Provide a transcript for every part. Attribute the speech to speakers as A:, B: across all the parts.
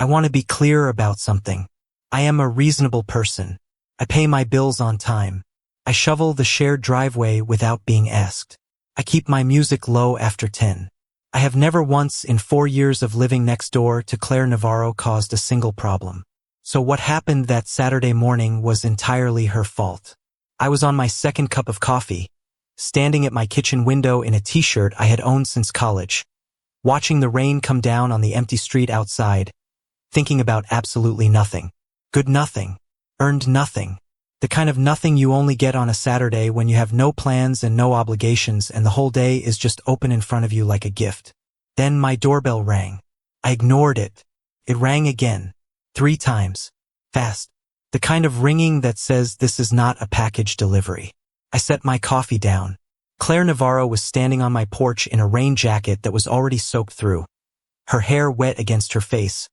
A: I want to be clear about something. I am a reasonable person. I pay my bills on time. I shovel the shared driveway without being asked. I keep my music low after 10. I have never once in 4 years of living next door to Claire Navarro caused a single problem. So what happened that Saturday morning was entirely her fault. I was on my second cup of coffee, standing at my kitchen window in a t-shirt I had owned since college, watching the rain come down on the empty street outside, thinking about absolutely nothing. Good nothing. Earned nothing. The kind of nothing you only get on a Saturday when you have no plans and no obligations and the whole day is just open in front of you like a gift. Then my doorbell rang. I ignored it. It rang again. 3 times. Fast. The kind of ringing that says this is not a package delivery. I set my coffee down. Claire Navarro was standing on my porch in a rain jacket that was already soaked through, her hair wet against her face,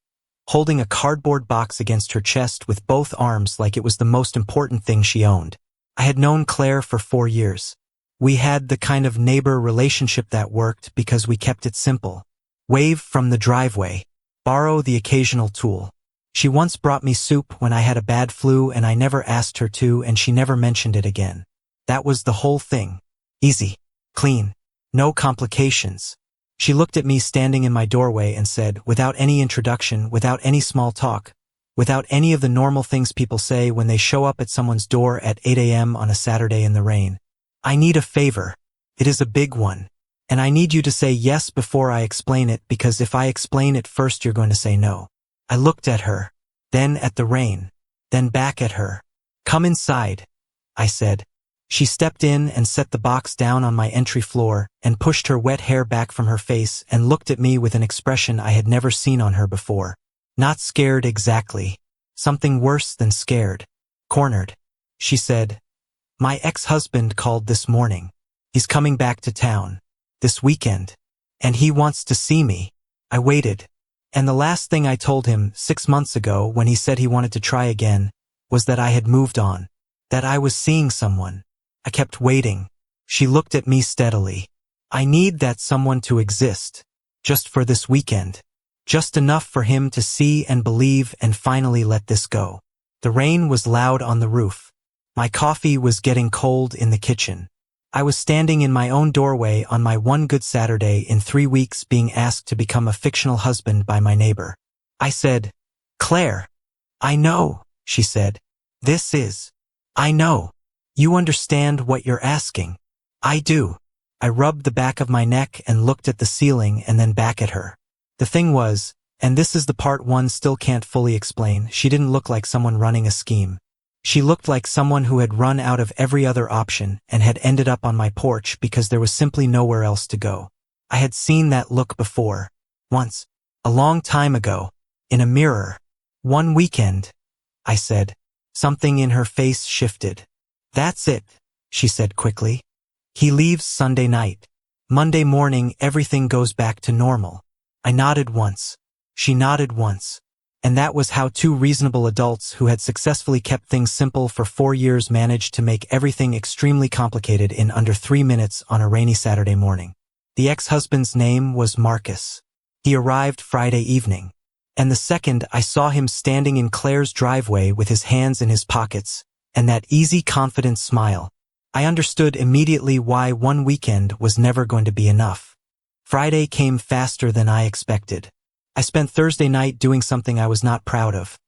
A: holding a cardboard box against her chest with both arms like it was the most important thing she owned. I had known Claire for 4 years. We had the kind of neighbor relationship that worked because we kept it simple. Wave from the driveway. Borrow the occasional tool. She once brought me soup when I had a bad flu and I never asked her to and she never mentioned it again. That was the whole thing. Easy. Clean. No complications. She looked at me standing in my doorway and said, without any introduction, without any small talk, without any of the normal things people say when they show up at someone's door at 8 a.m. on a Saturday in the rain. I need a favor. It is a big one. And I need you to say yes before I explain it because if I explain it first you're going to say no. I looked at her, then at the rain, then back at her. Come inside, I said. She stepped in and set the box down on my entry floor and pushed her wet hair back from her face and looked at me with an expression I had never seen on her before. Not scared exactly. Something worse than scared. Cornered. She said, "My ex-husband called this morning. He's coming back to town. This weekend. And he wants to see me." I waited. And the last thing I told him 6 months ago when he said he wanted to try again was that I had moved on. That I was seeing someone. I kept waiting. She looked at me steadily. I need that someone to exist. Just for this weekend. Just enough for him to see and believe and finally let this go. The rain was loud on the roof. My coffee was getting cold in the kitchen. I was standing in my own doorway on my one good Saturday in 3 weeks being asked to become a fictional husband by my neighbor. I said, "Claire." "I know," she said. "This is. I know. You understand what you're asking." "I do." I rubbed the back of my neck and looked at the ceiling and then back at her. The thing was, and this is the part one still can't fully explain, she didn't look like someone running a scheme. She looked like someone who had run out of every other option and had ended up on my porch because there was simply nowhere else to go. I had seen that look before. Once. A long time ago. In a mirror. One weekend. I said. Something in her face shifted. "That's it," she said quickly. "He leaves Sunday night. Monday morning everything goes back to normal." I nodded once. She nodded once. And that was how 2 reasonable adults who had successfully kept things simple for 4 years managed to make everything extremely complicated in under 3 minutes on a rainy Saturday morning. The ex-husband's name was Marcus. He arrived Friday evening. And the second I saw him standing in Claire's driveway with his hands in his pockets, and that easy, confident smile, I understood immediately why one weekend was never going to be enough. Friday came faster than I expected. I spent Thursday night doing something I was not proud of.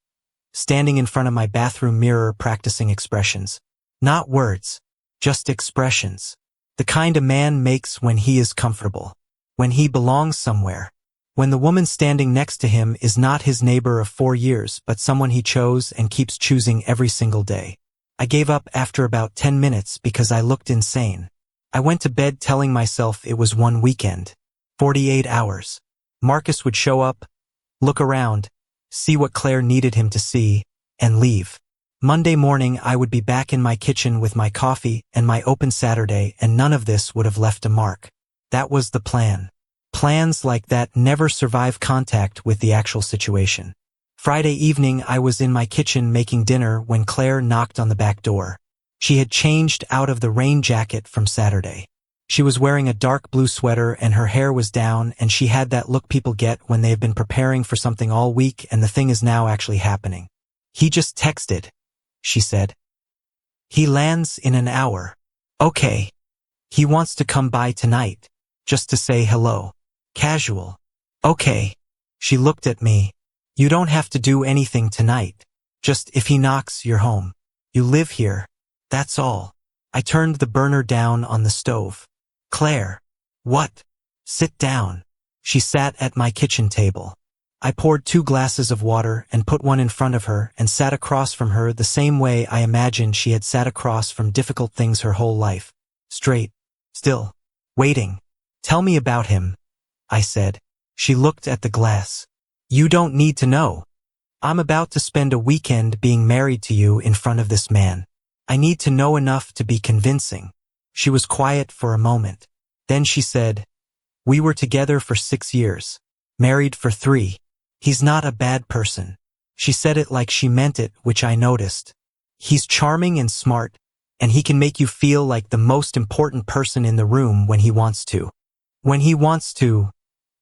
A: Standing in front of my bathroom mirror practicing expressions. Not words. Just expressions. The kind a man makes when he is comfortable. When he belongs somewhere. When the woman standing next to him is not his neighbor of 4 years but someone he chose and keeps choosing every single day. I gave up after about 10 minutes because I looked insane. I went to bed telling myself it was one weekend. 48 hours. Marcus would show up, look around, see what Claire needed him to see, and leave. Monday morning I would be back in my kitchen with my coffee and my open Saturday and none of this would have left a mark. That was the plan. Plans like that never survive contact with the actual situation. Friday evening I was in my kitchen making dinner when Claire knocked on the back door. She had changed out of the rain jacket from Saturday. She was wearing a dark blue sweater and her hair was down, and she had that look people get when they have been preparing for something all week and the thing is now actually happening. "He just texted," she said. "He lands in an hour." "Okay. He wants to come by tonight, just to say hello." "Casual." "Okay." She looked at me. "You don't have to do anything tonight. Just if he knocks, you're home. You live here. That's all." I turned the burner down on the stove. "Claire." "What?" "Sit down." She sat at my kitchen table. I poured 2 glasses of water and put one in front of her and sat across from her the same way I imagined she had sat across from difficult things her whole life. Straight. Still. Waiting. "Tell me about him," I said. She looked at the glass. "You don't need to know. I'm about to spend a weekend being married to you in front of this man. I need to know enough to be convincing." She was quiet for a moment. Then she said, "We were together for 6 years. Married for 3. He's not a bad person." She said it like she meant it, which I noticed. "He's charming and smart, and he can make you feel like the most important person in the room when he wants to." "When he wants to,"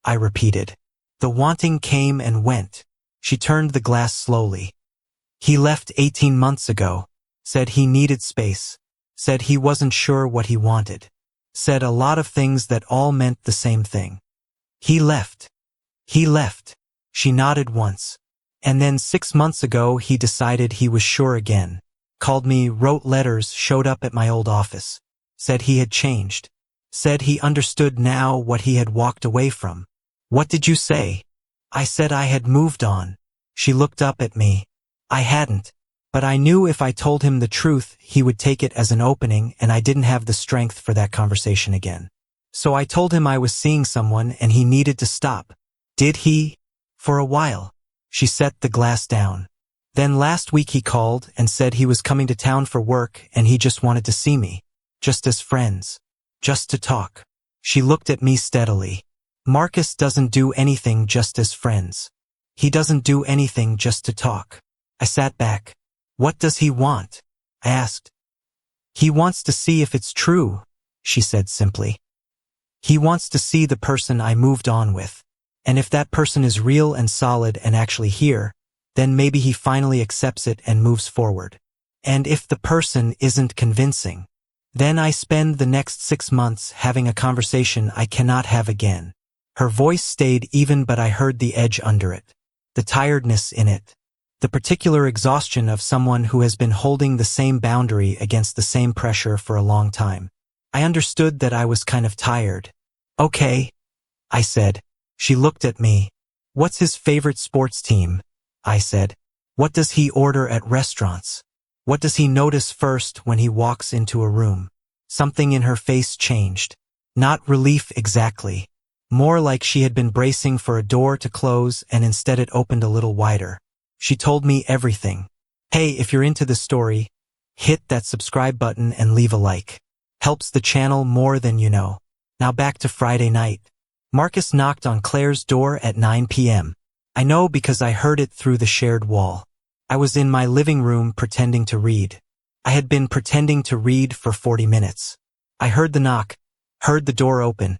A: I repeated. The wanting came and went. She turned the glass slowly. "He left 18 months ago. Said he needed space. Said he wasn't sure what he wanted. Said a lot of things that all meant the same thing. He left. He left." She nodded once. "And then 6 months ago he decided he was sure again. Called me, wrote letters, showed up at my old office. Said he had changed. Said he understood now what he had walked away from." "What did you say?" "I said I had moved on." She looked up at me. "I hadn't. But I knew if I told him the truth, he would take it as an opening, and I didn't have the strength for that conversation again. So I told him I was seeing someone and he needed to stop." "Did he?" "For a while." She set the glass down. "Then last week he called and said he was coming to town for work and he just wanted to see me. Just as friends. Just to talk." She looked at me steadily. "Marcus doesn't do anything just as friends. He doesn't do anything just to talk." I sat back. "What does he want?" I asked. "He wants to see if it's true," she said simply. "He wants to see the person I moved on with. And if that person is real and solid and actually here, then maybe he finally accepts it and moves forward. And if the person isn't convincing, then I spend the next 6 months having a conversation I cannot have again." Her voice stayed even, but I heard the edge under it. The tiredness in it. The particular exhaustion of someone who has been holding the same boundary against the same pressure for a long time. I understood that I was kind of tired. "Okay," I said. She looked at me. "What's his favorite sports team?" I said. "What does he order at restaurants? What does he notice first when he walks into a room?" Something in her face changed. Not relief exactly. More like she had been bracing for a door to close and instead it opened a little wider. She told me everything. Hey, if you're into this story, hit that subscribe button and leave a like. Helps the channel more than you know. Now back to Friday night. Marcus knocked on Claire's door at 9 p.m. I know because I heard it through the shared wall. I was in my living room pretending to read. I had been pretending to read for 40 minutes. I heard the knock, heard the door open,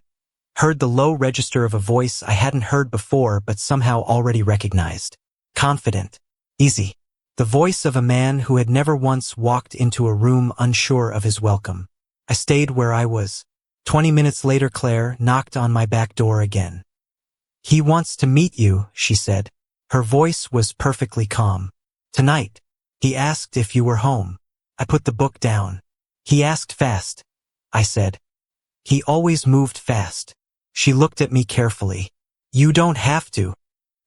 A: heard the low register of a voice I hadn't heard before but somehow already recognized. Confident. Easy. The voice of a man who had never once walked into a room unsure of his welcome. I stayed where I was. 20 minutes later, Claire knocked on my back door again. "He wants to meet you," she said. Her voice was perfectly calm. "Tonight. He asked if you were home." I put the book down. "He asked fast," I said. "He always moved fast." She looked at me carefully. "You don't have to."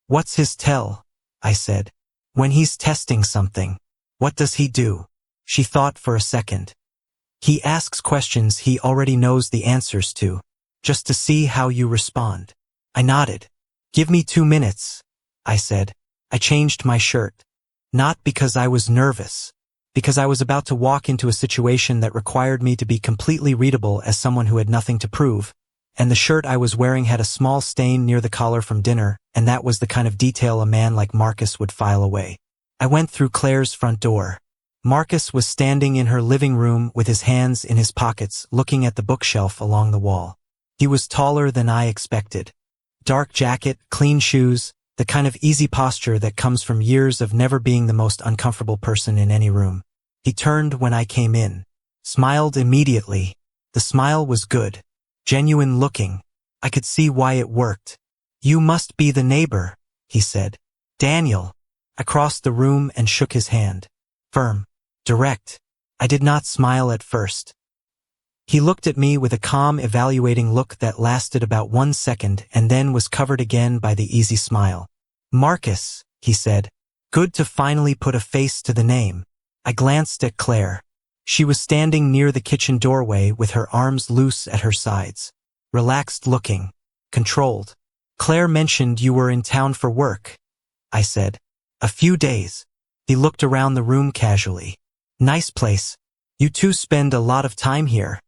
A: "What's his tell?" I said. "When he's testing something. What does he do?" She thought for a second. "He asks questions he already knows the answers to, just to see how you respond." I nodded. "Give me 2 minutes," I said. I changed my shirt. Not because I was nervous. Because I was about to walk into a situation that required me to be completely readable as someone who had nothing to prove. And the shirt I was wearing had a small stain near the collar from dinner, and that was the kind of detail a man like Marcus would file away. I went through Claire's front door. Marcus was standing in her living room with his hands in his pockets, looking at the bookshelf along the wall. He was taller than I expected. Dark jacket, clean shoes, the kind of easy posture that comes from years of never being the most uncomfortable person in any room. He turned when I came in. Smiled immediately. The smile was good. Genuine looking. I could see why it worked. "You must be the neighbor," he said. "Daniel." I crossed the room and shook his hand. Firm. Direct. I did not smile at first. He looked at me with a calm, evaluating look that lasted about 1 second and then was covered again by the easy smile. "Marcus," he said. "Good to finally put a face to the name." I glanced at Claire. She was standing near the kitchen doorway with her arms loose at her sides. Relaxed looking. Controlled. "Claire mentioned you were in town for work," I said. "A few days." He looked around the room casually. "Nice place. You two spend a lot of time here."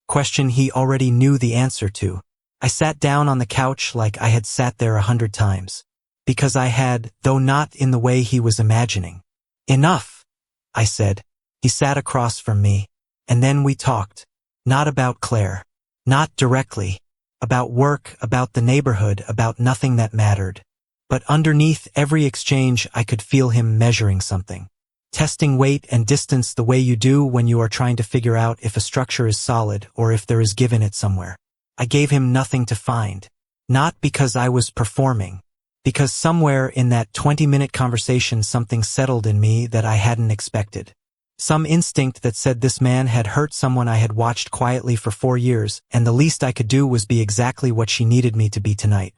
A: Question he already knew the answer to. I sat down on the couch like I had sat there 100 times. Because I had, though not in the way he was imagining. "Enough," I said. He sat across from me. And then we talked. Not about Claire. Not directly. About work, about the neighborhood, about nothing that mattered. But underneath every exchange I could feel him measuring something. Testing weight and distance the way you do when you are trying to figure out if a structure is solid or if there is give in it somewhere. I gave him nothing to find. Not because I was performing. Because somewhere in that 20-minute conversation something settled in me that I hadn't expected. Some instinct that said this man had hurt someone I had watched quietly for 4 years, and the least I could do was be exactly what she needed me to be tonight.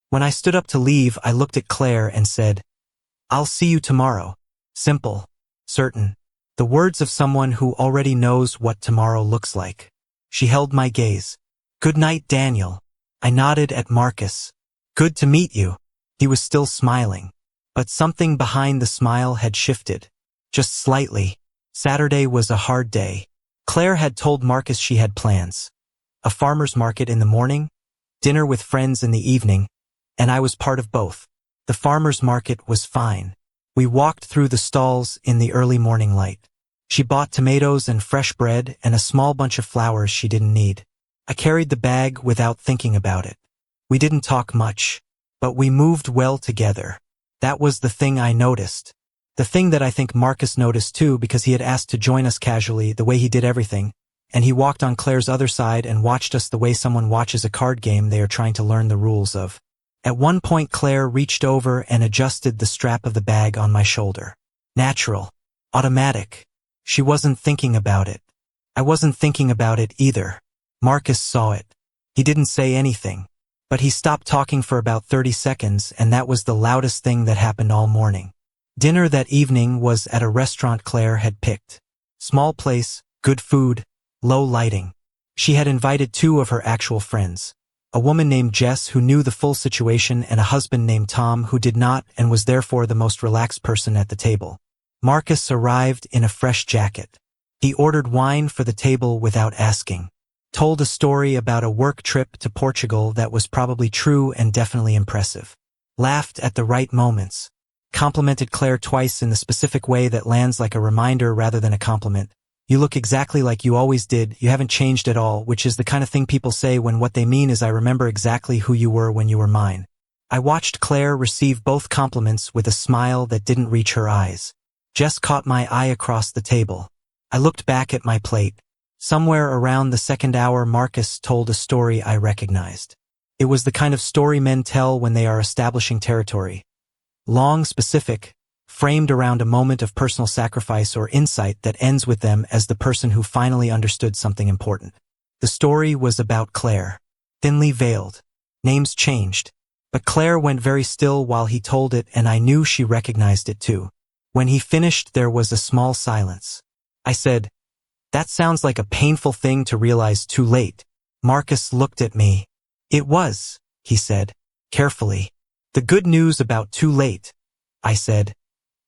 A: When I stood up to leave, I looked at Claire and said, "I'll see you tomorrow." Simple. Certain. The words of someone who already knows what tomorrow looks like. She held my gaze. "Good night, Daniel." I nodded at Marcus. "Good to meet you." He was still smiling. But something behind the smile had shifted. Just slightly. Saturday was a hard day. Claire had told Marcus she had plans. A farmer's market in the morning, dinner with friends in the evening, and I was part of both. The farmer's market was fine. We walked through the stalls in the early morning light. She bought tomatoes and fresh bread and a small bunch of flowers she didn't need. I carried the bag without thinking about it. We didn't talk much, but we moved well together. That was the thing I noticed. The thing that I think Marcus noticed too, because he had asked to join us casually the way he did everything, and he walked on Claire's other side and watched us the way someone watches a card game they are trying to learn the rules of. At one point Claire reached over and adjusted the strap of the bag on my shoulder. Natural. Automatic. She wasn't thinking about it. I wasn't thinking about it either. Marcus saw it. He didn't say anything. But he stopped talking for about 30 seconds, and that was the loudest thing that happened all morning. Dinner that evening was at a restaurant Claire had picked. Small place, good food, low lighting. She had invited 2 of her actual friends. A woman named Jess who knew the full situation and a husband named Tom who did not and was therefore the most relaxed person at the table. Marcus arrived in a fresh jacket. He ordered wine for the table without asking. Told a story about a work trip to Portugal that was probably true and definitely impressive. Laughed at the right moments. Complimented Claire twice in the specific way that lands like a reminder rather than a compliment. "You look exactly like you always did, you haven't changed at all," which is the kind of thing people say when what they mean is "I remember exactly who you were when you were mine." I watched Claire receive both compliments with a smile that didn't reach her eyes. Jess caught my eye across the table. I looked back at my plate. Somewhere around the second hour Marcus told a story I recognized. It was the kind of story men tell when they are establishing territory. Long, specific, framed around a moment of personal sacrifice or insight that ends with them as the person who finally understood something important. The story was about Claire. Thinly veiled. Names changed. But Claire went very still while he told it, and I knew she recognized it too. When he finished, there was a small silence. I said, "That sounds like a painful thing to realize too late." Marcus looked at me. "It was," he said, carefully. "The good news about too late," I said,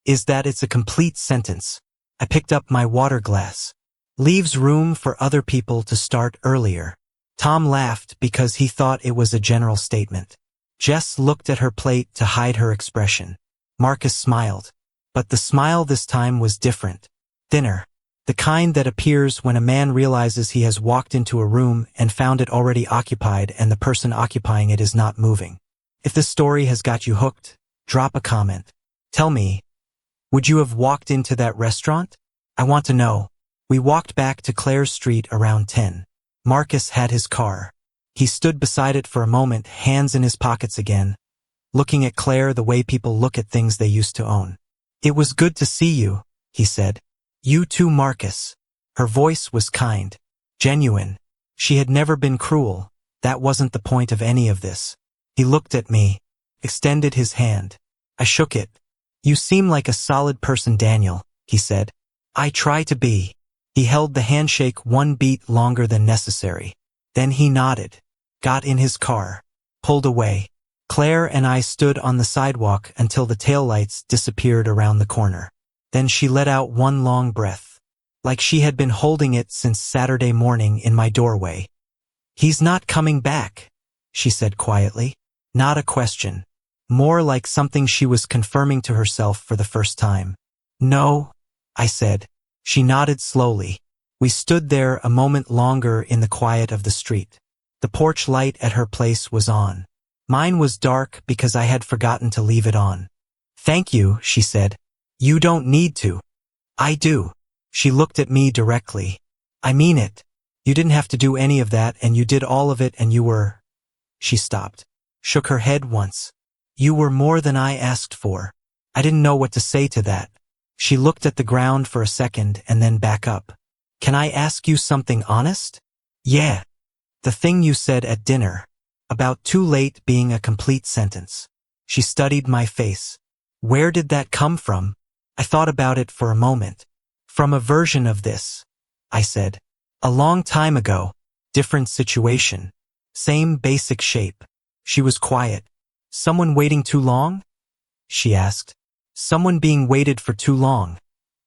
A: "is that it's a complete sentence." I picked up my water glass. "Leaves room for other people to start earlier." Tom laughed because he thought it was a general statement. Jess looked at her plate to hide her expression. Marcus smiled. But the smile this time was different. Dinner. The kind that appears when a man realizes he has walked into a room and found it already occupied and the person occupying it is not moving. If this story has got you hooked, drop a comment. Tell me, would you have walked into that restaurant? I want to know. We walked back to Claire's street around 10. Marcus had his car. He stood beside it for a moment, hands in his pockets again, looking at Claire the way people look at things they used to own. It was good to see you, he said. You too, Marcus. Her voice was kind, genuine. She had never been cruel. That wasn't the point of any of this. He looked at me, extended his hand. I shook it. You seem like a solid person, Daniel, he said. I try to be. He held the handshake one beat longer than necessary. Then he nodded, got in his car, pulled away. Claire and I stood on the sidewalk until the taillights disappeared around the corner. Then she let out one long breath, like she had been holding it since Saturday morning in my doorway. He's not coming back, she said quietly. Not a question. More like something she was confirming to herself for the first time. No, I said. She nodded slowly. We stood there a moment longer in the quiet of the street. The porch light at her place was on. Mine was dark because I had forgotten to leave it on. Thank you, she said. You don't need to. I do. She looked at me directly. I mean it. You didn't have to do any of that, and you did all of it, and you were... She stopped, shook her head once. You were more than I asked for. I didn't know what to say to that. She looked at the ground for a second and then back up. Can I ask you something honest? Yeah. The thing you said at dinner, about too late being a complete sentence. She studied my face. Where did that come from? I thought about it for a moment. From a version of this, I said. A long time ago. Different situation. Same basic shape. She was quiet. Someone waiting too long? She asked. Someone being waited for too long,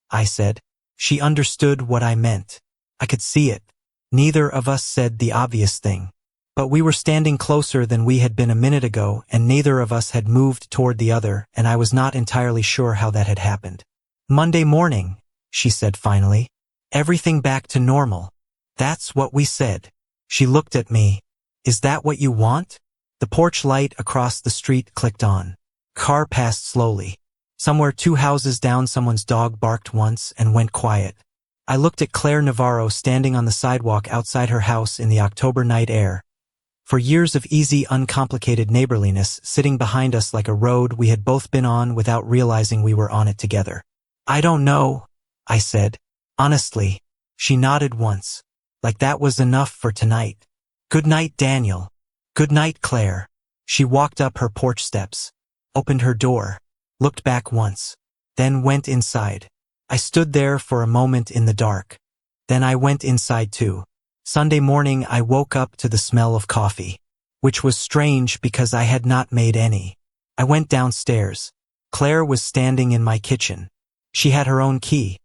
A: I said. She understood what I meant. I could see it. Neither of us said the obvious thing. But we were standing closer than we had been a minute ago, and neither of us had moved toward the other, and I was not entirely sure how that had happened. Monday morning, she said finally. Everything back to normal. That's what we said. She looked at me. Is that what you want? The porch light across the street clicked on. Car passed slowly. Somewhere 2 houses down, someone's dog barked once and went quiet. I looked at Claire Navarro standing on the sidewalk outside her house in the October night air. For years of easy, uncomplicated neighborliness sitting behind us like a road we had both been on without realizing we were on it together. I don't know, I said. Honestly. She nodded once. Like that was enough for tonight. Good night, Daniel. Good night, Claire. She walked up her porch steps, opened her door, looked back once, then went inside. I stood there for a moment in the dark. Then I went inside too. Sunday morning I woke up to the smell of coffee, which was strange because I had not made any. I went downstairs. Claire was standing in my kitchen. She had her own key.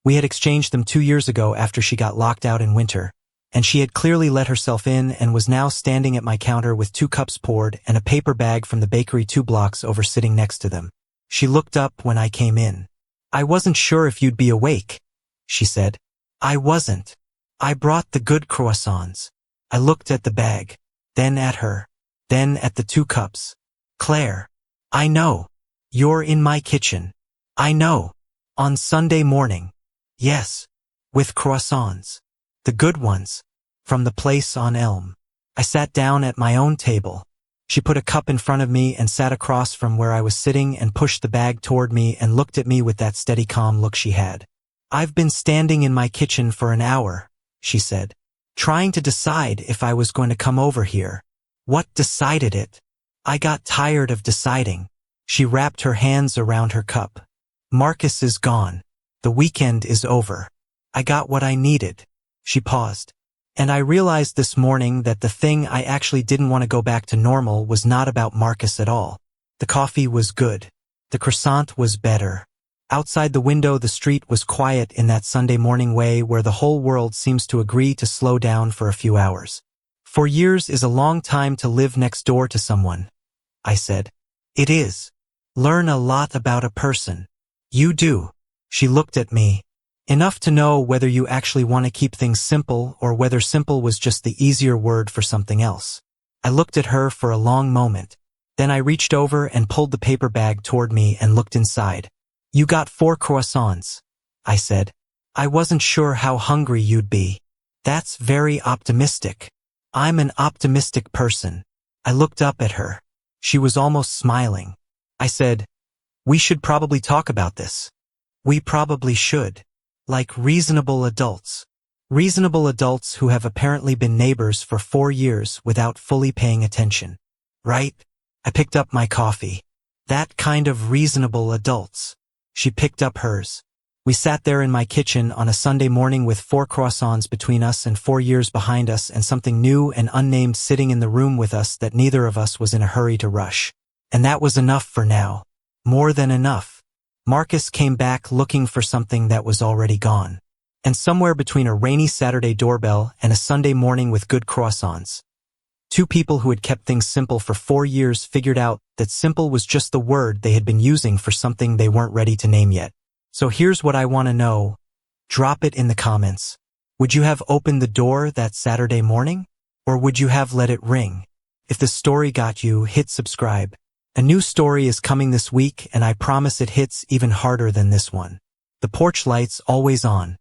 A: We had exchanged them 2 years ago after she got locked out in winter, and she had clearly let herself in and was now standing at my counter with 2 cups poured and a paper bag from the bakery 2 blocks over sitting next to them. She looked up when I came in. I wasn't sure if you'd be awake, she said. I wasn't. I brought the good croissants. I looked at the bag, then at her, then at the 2 cups. Claire, I know. You're in my kitchen. I know. On Sunday morning. Yes. With croissants. The good ones. From the place on Elm. I sat down at my own table. She put a cup in front of me and sat across from where I was sitting and pushed the bag toward me and looked at me with that steady, calm look she had. I've been standing in my kitchen for an hour, she said, trying to decide if I was going to come over here. What decided it? I got tired of deciding. She wrapped her hands around her cup. Marcus is gone. The weekend is over. I got what I needed. She paused. And I realized this morning that the thing I actually didn't want to go back to normal was not about Marcus at all. The coffee was good. The croissant was better. Outside the window, the street was quiet in that Sunday morning way where the whole world seems to agree to slow down for a few hours. 4 years is a long time to live next door to someone, I said. It is. Learn a lot about a person. You do. She looked at me. Enough to know whether you actually want to keep things simple or whether simple was just the easier word for something else. I looked at her for a long moment. Then I reached over and pulled the paper bag toward me and looked inside. You got 4 croissants, I said. I wasn't sure how hungry you'd be. That's very optimistic. I'm an optimistic person. I looked up at her. She was almost smiling. I said, we should probably talk about this. We probably should. Like reasonable adults. Reasonable adults who have apparently been neighbors for 4 years without fully paying attention. Right? I picked up my coffee. That kind of reasonable adults. She picked up hers. We sat there in my kitchen on a Sunday morning with 4 croissants between us and 4 years behind us and something new and unnamed sitting in the room with us that neither of us was in a hurry to rush. And that was enough for now. More than enough. Marcus came back looking for something that was already gone. And somewhere between a rainy Saturday doorbell and a Sunday morning with good croissants, 2 people who had kept things simple for 4 years figured out that simple was just the word they had been using for something they weren't ready to name yet. So here's what I want to know. Drop it in the comments. Would you have opened the door that Saturday morning? Or would you have let it ring? If the story got you, hit subscribe. A new story is coming this week, and I promise it hits even harder than this one. The porch light's always on.